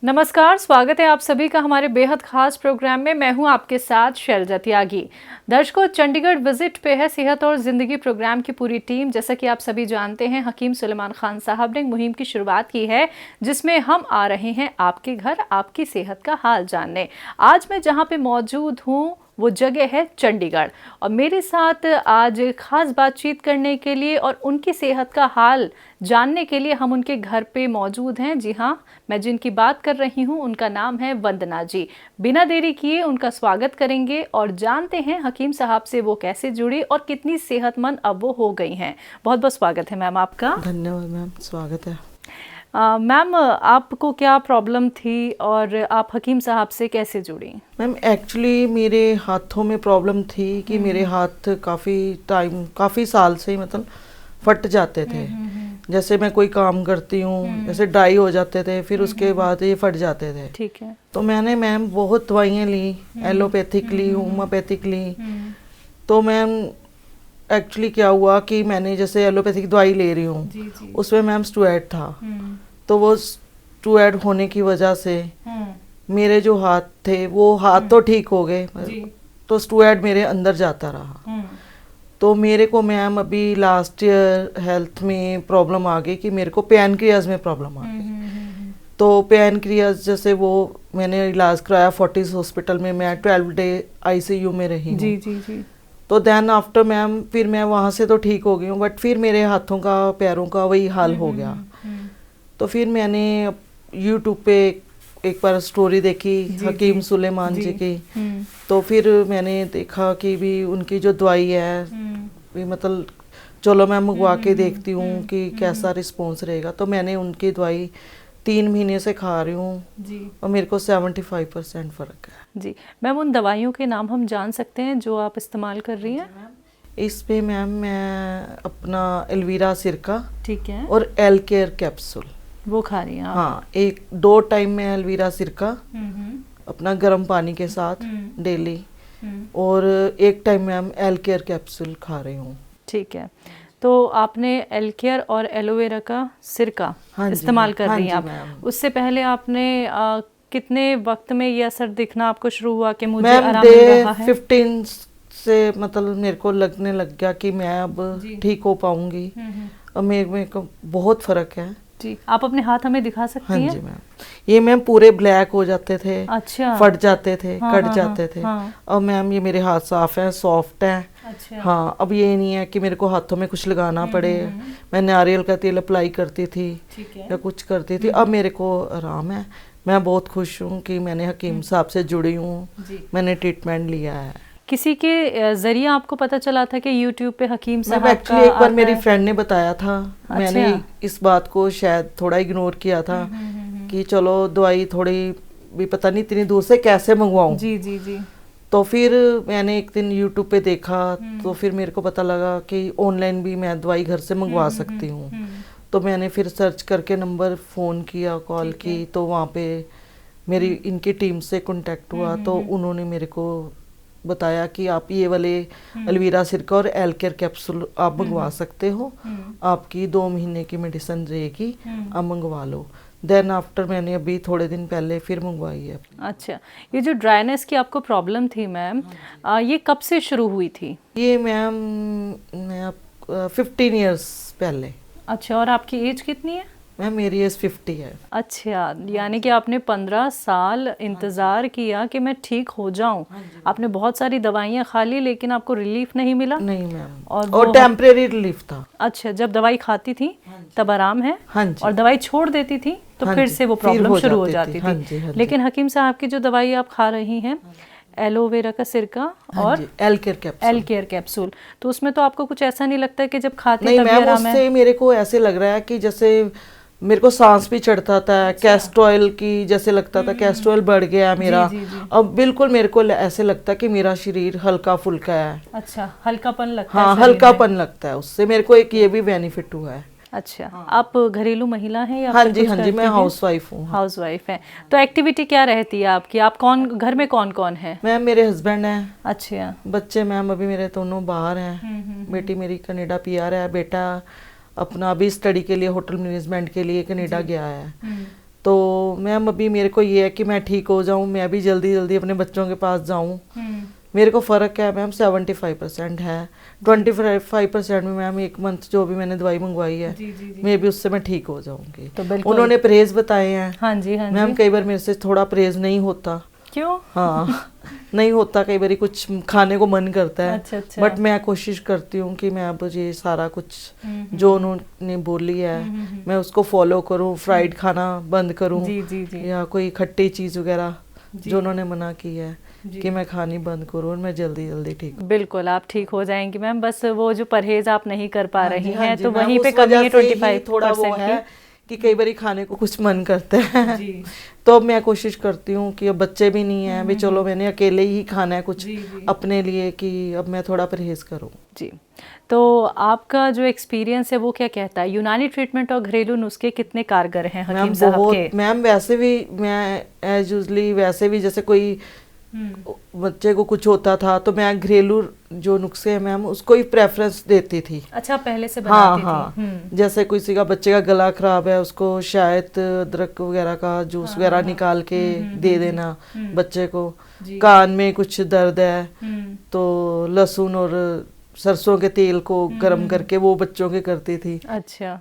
नमस्कार, स्वागत है आप सभी का हमारे बेहद खास प्रोग्राम में। मैं हूं आपके साथ शैलजा त्यागी। दर्शकों, चंडीगढ़ विजिट पे है सेहत और ज़िंदगी प्रोग्राम की पूरी टीम। जैसा कि आप सभी जानते हैं, हकीम सुलेमान खान साहब ने मुहिम की शुरुआत की है जिसमें हम आ रहे हैं आपके घर आपकी सेहत का हाल जानने। आज मैं जहां पे मौजूद हूं वो जगह है चंडीगढ़, और मेरे साथ आज खास बातचीत करने के लिए और उनकी सेहत का हाल जानने के लिए हम उनके घर पे मौजूद हैं। जी हाँ, मैं जिनकी बात कर रही हूँ उनका नाम है वंदना जी। बिना देरी किए उनका स्वागत करेंगे और जानते हैं हकीम साहब से वो कैसे जुड़ी और कितनी सेहतमंद अब वो हो गई हैं। बहुत बहुत स्वागत है मैम आपका। धन्यवाद मैम, स्वागत है। मैम, आपको क्या प्रॉब्लम थी और आप हकीम साहब से कैसे जुड़ी? मैम एक्चुअली मेरे हाथों में प्रॉब्लम थी कि मेरे हाथ काफ़ी साल से मतलब फट जाते थे। जैसे मैं कोई काम करती हूँ जैसे ड्राई हो जाते थे, फिर उसके बाद ये फट जाते थे। ठीक है। तो मैंने मैम बहुत दवाइयाँ ली, एलोपैथिक ली, होम्योपैथिक ली। तो मैम एक्चुअली क्या हुआ कि मैंने जैसे एलोपैथिक दवाई ले रही हूँ, उसमें मैम स्टेरॉइड था। तो वो स्टेरॉइड होने की वजह से मेरे जो हाथ थे वो हाथ तो ठीक हो गए, तो स्टेरॉइड मेरे अंदर जाता रहा। तो मेरे को मैम अभी लास्ट ईयर हेल्थ में प्रॉब्लम आ गई कि मेरे को पैनक्रियाज में प्रॉब्लम आ गई। तो पैनक्रियाज जैसे वो मैंने इलाज कराया फोर्टिस हॉस्पिटल में, मैं 12 डे आईसीयू में रही जी जी जी। तो देन आफ्टर मैम फिर मैं वहाँ से तो ठीक हो गई हूँ, बट फिर मेरे हाथों का पैरों का वही हाल हो गया। तो फिर मैंने यूट्यूब पे एक बार स्टोरी देखी हकीम सुलेमान जी की। तो फिर मैंने देखा कि भी उनकी जो दवाई है भी मतलब चलो मैं मंगवा के देखती हूँ कि कैसा रिस्पॉन्स रहेगा। तो मैंने उनकी दवाई 3 महीने से खा रही हूँ और मेरे को 75% फ़र्क है। जी मैम, उन दवाइयों के नाम हम जान सकते हैं जो आप इस्तेमाल कर रही हैं? इस पे मैम मैं अपना एलोवेरा सिरका, ठीक है, और एल केयर कैप्सूल वो खा रही हैं आप? हाँ, 1-2 टाइम में एलोवेरा सिरका अपना गर्म पानी के साथ डेली, और 1 time ma'am L care capsule खा रही हूँ। ठीक है, तो आपने एल केयर और एलोवेरा का सिरका इस्तेमाल कर रही हैं आप। उससे पहले आपने कितने वक्त में ये असर दिखना आपको शुरू हुआ कि मुझे आराम मिल रहा है? 15 से मतलब मेरे को लगने लग गया कि मैं अब ठीक हो पाऊंगी, और मेरे को बहुत फर्क है। जी, आप अपने हाथ हमें दिखा सकती हैं? हाँ जी मैम, ये मैम पूरे ब्लैक हो जाते थे। अच्छा। फट जाते थे, कट जाते थे। हाँ। और मैम ये मेरे हाथ साफ हैं, सॉफ्ट हैं। अच्छा। हाँ, अब ये नहीं है कि मेरे को हाथों में कुछ लगाना पड़े। मैं नारियल का तेल अप्लाई करती थी या कुछ करती थी, अब मेरे को आराम है। मैं बहुत खुश हूँ कि मैंने हकीम साहब से जुड़ी हूँ, मैंने ट्रीटमेंट लिया है। किसी के जरिए आपको पता चला था कि यूट्यूब पे हकीम साहब का एक्चुअली एक बार मेरी फ्रेंड ने बताया था। अच्छा। मैंने इस बात को शायद थोड़ा इग्नोर किया था कि चलो दवाई थोड़ी भी पता नहीं इतनी दूर से कैसे मंगवाऊं। जी जी जी। तो फिर मैंने एक दिन यूट्यूब पे देखा, तो फिर मेरे को पता लगा कि ऑनलाइन भी मैं दवाई घर से मंगवा सकती हूँ। तो मैंने फिर सर्च करके नंबर फ़ोन किया, कॉल की, तो वहाँ पे मेरी इनकी टीम से कांटेक्ट हुआ। तो उन्होंने मेरे को बताया कि आप ये वाले एलोवेरा सिरका और एल केयर कैप्सूल आप मंगवा सकते हो, आपकी 2 महीने की मेडिसिन रहेगी, आप मंगवा लो। देन आफ्टर मैंने अभी थोड़े दिन पहले फिर मंगवाई है। अच्छा, ये जो ड्राइनेस की आपको प्रॉब्लम थी मैम, ये कब से शुरू हुई थी? ये मैम मैं 15 ईयर्स पहले। अच्छा, और आपकी एज कितनी है? मैम मेरी एज 50 है। अच्छा, यानी कि आपने 15 साल इंतज़ार किया कि मैं ठीक हो जाऊं। आपने बहुत सारी दवाइयाँ खा ली लेकिन आपको रिलीफ नहीं मिला? नहीं मैम, और टेम्परेरी रिलीफ था। अच्छा, जब दवाई खाती थी तब आराम है? हाँ जी। और दवाई छोड़ देती थी तो फिर से वो प्रॉब्लम शुरू हो जाती थी। लेकिन हकीम साहब की जो दवाई आप खा रही हैं, एलोवेरा का सिरका और एल केयर कैप्सूल, तो उसमें तो आपको कुछ ऐसा नहीं लगता कि जब खाते नहीं तभी मैम, आराम है? उससे मेरे को ऐसे लग रहा है कि जैसे मेरे को सांस भी चढ़ता था। कैस्ट्रॉयल की जैसे लगता था, कैस्ट्रॉयल बढ़ गया मेरा। अब बिल्कुल मेरे को ऐसे लगता है कि मेरा शरीर हल्का फुल्का है। अच्छा, हल्कापन लगता है? हाँ, हल्कापन लगता है उससे। मेरे को एक ये भी बेनिफिट हुआ है। अच्छा, आप घरेलू महिला हैं या? हाँ जी, हाँ जी, मैं हाउसवाइफ हूँ। हाउसवाइफ हैं, तो एक्टिविटी क्या रहती है आपकी? आप घर में कौन कौन है? मैम मेरे हस्बैंड हैं। अच्छा। बच्चे मैम अभी मेरे दोनों बाहर हैं। बेटी मेरी कनाडा पीआर है, बेटा अपना अभी स्टडी के लिए होटल मैनेजमेंट के लिए कनाडा गया है। तो मैम अभी मेरे को ये है कि मैं ठीक हो जाऊं, मैं भी जल्दी जल्दी अपने बच्चों के पास जाऊं। मेरे को फ़र्क है मैम 75% है। 25% में मैम 1 मंथ जो भी मैंने दवाई मंगवाई है, मैं भी उससे मैं ठीक हो जाऊंगी। तो उन्होंने परहेज बताए हैं। हाँ जी, हाँ मैम जी। कई बार मेरे से थोड़ा परहेज नहीं होता। क्यों? हाँ नहीं होता, कई बार कुछ खाने को मन करता है। अच्छा, अच्छा। बट मैं कोशिश करती हूँ कि मैं अब ये सारा कुछ जो उन्होंने बोली है मैं उसको फॉलो करूँ, फ्राइड खाना बंद करूँ, जी, जी, जी। या कोई खट्टी चीज़ वगैरह जो उन्होंने मना की है कि मैं खानी बंद करूँ और मैं जल्दी जल्दी ठीक हूँ। बिल्कुल आप ठीक हो जाएंगी मैम, बस वो जो परहेज आप नहीं कर पा रही हैं तो मैम, वहीं पे उस कमी वजह है से ही 25% थोड़ा वो की। है कि कई बार खाने को कुछ मन करता है। तो अब मैं कोशिश करती हूँ कि अब बच्चे भी नहीं है भी, चलो मैंने अकेले ही खाना है कुछ अपने लिए, कि अब मैं थोड़ा परहेज करूँ। जी, तो आपका जो एक्सपीरियंस है वो क्या कहता है, यूनानी ट्रीटमेंट और घरेलू नुस्खे कितने कारगर हैं हकीम मैम साहब बहुत, के? मैम वैसे भी मैं एज यूजली वैसे भी जैसे कोई बच्चे को कुछ होता था तो मैं घरेलू जो नुस्खे हैं मैम उसको ही प्रेफरेंस देती थी। अच्छा, पहले से हाँ बनाती हाँ थी। जैसे किसी का बच्चे का गला खराब है उसको शायद अदरक वगैरह का जूस वगैरह निकाल के दे देना बच्चे को। कान में कुछ दर्द है तो लहसुन और सरसों के तेल को गर्म करके वो बच्चों के करती थी। अच्छा,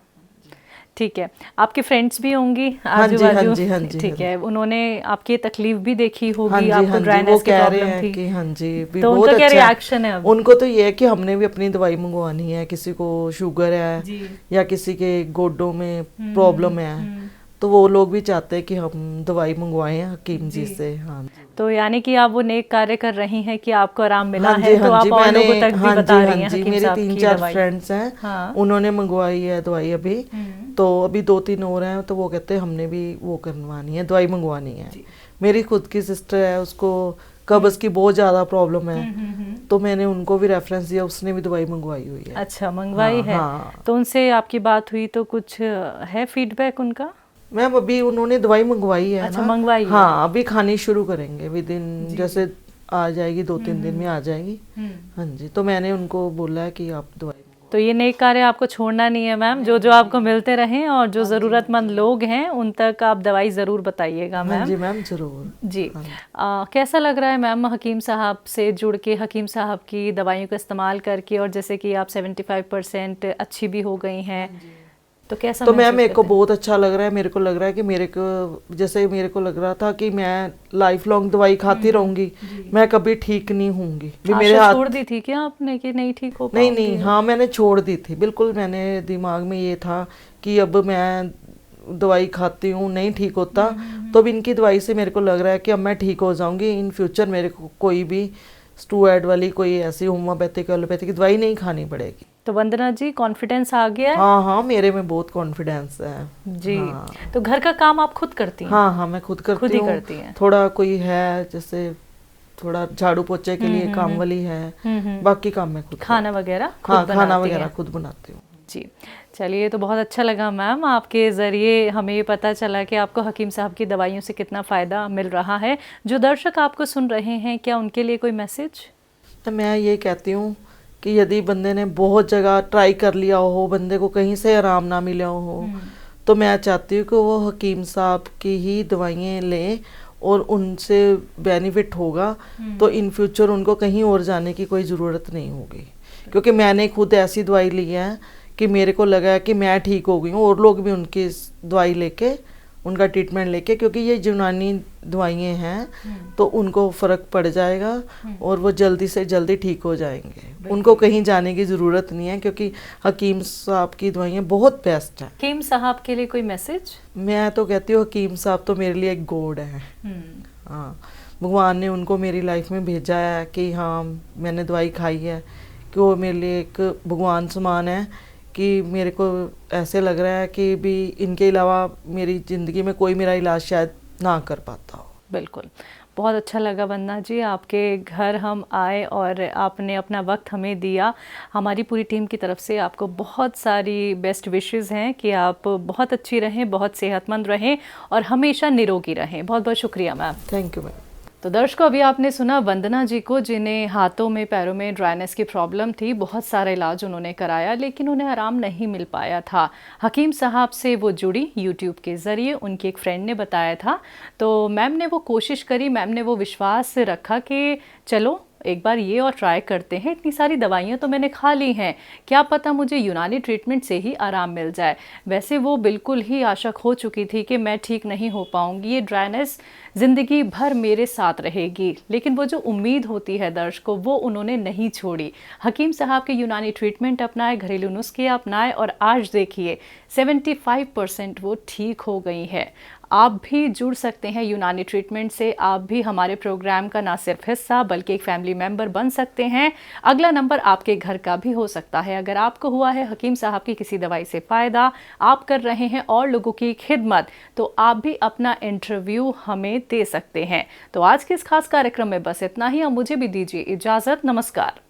ठीक है। आपके फ्रेंड्स भी होंगी हाँ जी, आजू हाँ बाजू? जी, हाँ जी, ठीक है, उन्होंने आपकी तकलीफ भी देखी होगी। हाँ जी, आपको हाँ जी, ड्राइनेस वो की कह रहे प्रॉब्लम हैं थी कि हाँ जी भी तो बहुत उनका क्या अच्छा रिएक्शन है अब? उनको तो ये है कि हमने भी अपनी दवाई मंगवानी है, किसी को शुगर है या किसी के गोडों में प्रॉब्लम है तो वो लोग भी चाहते हैं कि हम दवाई मंगवाएं हकीम जी से। हाँ तो यानी कि आप वो नेक कार्य कर रही हैं कि आपको आराम मिला हाँ जी, है, तो हाँ आप जी, और मैंने लोगों तक भी हाँ बता जी, रही हाँ हैं जी, हकीम मेरे साहब 3-4 दवाई। फ्रेंड्स हैं। हाँ। उन्होंने मंगवाई है दवाई अभी, तो अभी 2-3 और हैं तो वो कहते हैं हमने भी वो करवानी है, दवाई मंगवानी है। मेरी खुद की सिस्टर है, उसको कब्ज की बहुत ज़्यादा प्रॉब्लम है तो मैंने उनको भी रेफरेंस दिया, उसने भी दवाई मंगवाई हुई है। अच्छा, मंगवाई है। हाँ। तो उनसे आपकी बात हुई तो कुछ है फीडबैक उनका? मैम अभी उन्होंने दवाई मंगवाई है। अच्छा, ना मंगवाई है। हाँ अभी खानी शुरू करेंगे विद इन, जैसे आ जाएगी 2-3 दिन में आ जाएगी। हाँ जी, तो मैंने उनको बोला है कि आप दवाई। तो ये नेक कार्य आपको छोड़ना नहीं है मैम, जो जो आपको मिलते रहें और जो ज़रूरतमंद लोग हैं उन तक आप दवाई ज़रूर बताइएगा मैम। हाँ जी मैम ज़रूर जी। कैसा लग रहा है मैम हकीम साहब से जुड़ के, हकीम साहब की दवाइयों का इस्तेमाल करके, और जैसे कि आप 75% अच्छी भी हो गई हैं तो कैसा? तो मैम मेरे को बहुत अच्छा लग रहा है। मेरे को लग रहा है कि मेरे को जैसे मेरे को लग रहा था कि मैं लाइफ लॉन्ग दवाई खाती रहूंगी, मैं कभी ठीक नहीं होंगी। मेरे हाथ छोड़ दी थी क्या आपने कि नहीं ठीक हो पाऊंगी? नहीं, हाँ मैंने छोड़ दी थी बिल्कुल। मैंने दिमाग में ये था कि अब मैं दवाई खाती हूँ नहीं ठीक होता तो अब इनकी दवाई से मेरे को लग रहा है कि अब मैं ठीक हो जाऊंगी। इन फ्यूचर मेरे को कोई भी स्टूएड वाली कोई ऐसी होम्योपैथिक एलोपैथिक दवाई नहीं खानी पड़ेगी। तो वंदना जी कॉन्फिडेंस आ गया है? हाँ हाँ मेरे में बहुत कॉन्फिडेंस है जी। हाँ। तो घर का काम आप खुद करती हैं? हाँ हाँ मैं खुद करती हूँ। करती हैं? थोड़ा कोई है जैसे थोड़ा झाड़ू पोछे के लिए काम वाली है, बाकी काम मैं खुद। खाना वगैरह? हाँ खाना वगैरह खुद बनाती हूँ। जी, चलिए, तो बहुत अच्छा लगा मैम, आपके ज़रिए हमें ये पता चला कि आपको हकीम साहब की दवाइयों से कितना फ़ायदा मिल रहा है। जो दर्शक आपको सुन रहे हैं, क्या उनके लिए कोई मैसेज? तो मैं ये कहती हूँ कि यदि बंदे ने बहुत जगह ट्राई कर लिया हो, बंदे को कहीं से आराम ना मिला हो, तो मैं चाहती हूँ कि वो हकीम साहब की ही दवाइयाँ लें और उनसे बेनिफिट होगा तो इन फ्यूचर उनको कहीं और जाने की कोई ज़रूरत नहीं होगी। क्योंकि मैंने खुद ऐसी दवाई ली है कि मेरे को लगा कि मैं ठीक हो गई हूँ और लोग भी उनकी दवाई लेके, उनका ट्रीटमेंट लेके, क्योंकि ये यूनानी दवाइयाँ हैं तो उनको फ़र्क पड़ जाएगा और वो जल्दी से जल्दी ठीक हो जाएंगे। उनको कहीं जाने की ज़रूरत नहीं है क्योंकि हकीम साहब की दवाइयाँ बहुत बेस्ट हैं। हकीम साहब के लिए कोई मैसेज? मैं तो कहती हूँ हकीम साहब तो मेरे लिए एक गॉड है। हाँ, भगवान ने उनको मेरी लाइफ में भेजा है कि हाँ मैंने दवाई खाई है कि वो मेरे लिए एक भगवान समान है, कि मेरे को ऐसे लग रहा है कि भी इनके अलावा मेरी ज़िंदगी में कोई मेरा इलाज शायद ना कर पाता हो। बिल्कुल, बहुत अच्छा लगा वंदना जी, आपके घर हम आए और आपने अपना वक्त हमें दिया। हमारी पूरी टीम की तरफ से आपको बहुत सारी बेस्ट विशेस हैं कि आप बहुत अच्छी रहें, बहुत सेहतमंद रहें और हमेशा निरोगी रहें। बहुत बहुत शुक्रिया मैम। Thank you ma'am. तो दर्शकों, अभी आपने सुना वंदना जी को, जिन्हें हाथों में पैरों में ड्राइनेस की प्रॉब्लम थी। बहुत सारा इलाज उन्होंने कराया लेकिन उन्हें आराम नहीं मिल पाया था। हकीम साहब से वो जुड़ी यूट्यूब के ज़रिए, उनकी एक फ्रेंड ने बताया था। तो मैम ने वो कोशिश करी, मैम ने वो विश्वास रखा कि चलो एक बार ये और ट्राई करते हैं। इतनी सारी दवाइयाँ तो मैंने खा ली हैं, क्या पता मुझे यूनानी ट्रीटमेंट से ही आराम मिल जाए। वैसे वो बिल्कुल ही आशा खो चुकी थी कि मैं ठीक नहीं हो पाऊंगी, ये ड्राइनेस ज़िंदगी भर मेरे साथ रहेगी। लेकिन वो जो उम्मीद होती है दर्शकों, वो उन्होंने नहीं छोड़ी। हकीम साहब के यूनानी ट्रीटमेंट अपनाए, घरेलू नुस्खे अपनाए और आज देखिए 75% वो ठीक हो गई है। आप भी जुड़ सकते हैं यूनानी ट्रीटमेंट से। आप भी हमारे प्रोग्राम का ना सिर्फ हिस्सा बल्कि एक फैमिली मेंबर बन सकते हैं। अगला नंबर आपके घर का भी हो सकता है। अगर आपको हुआ है हकीम साहब की किसी दवाई से फ़ायदा, आप कर रहे हैं और लोगों की खिदमत, तो आप भी अपना इंटरव्यू हमें दे सकते हैं। तो आज के इस खास कार्यक्रम में बस इतना ही। अब मुझे भी दीजिए इजाज़त। नमस्कार।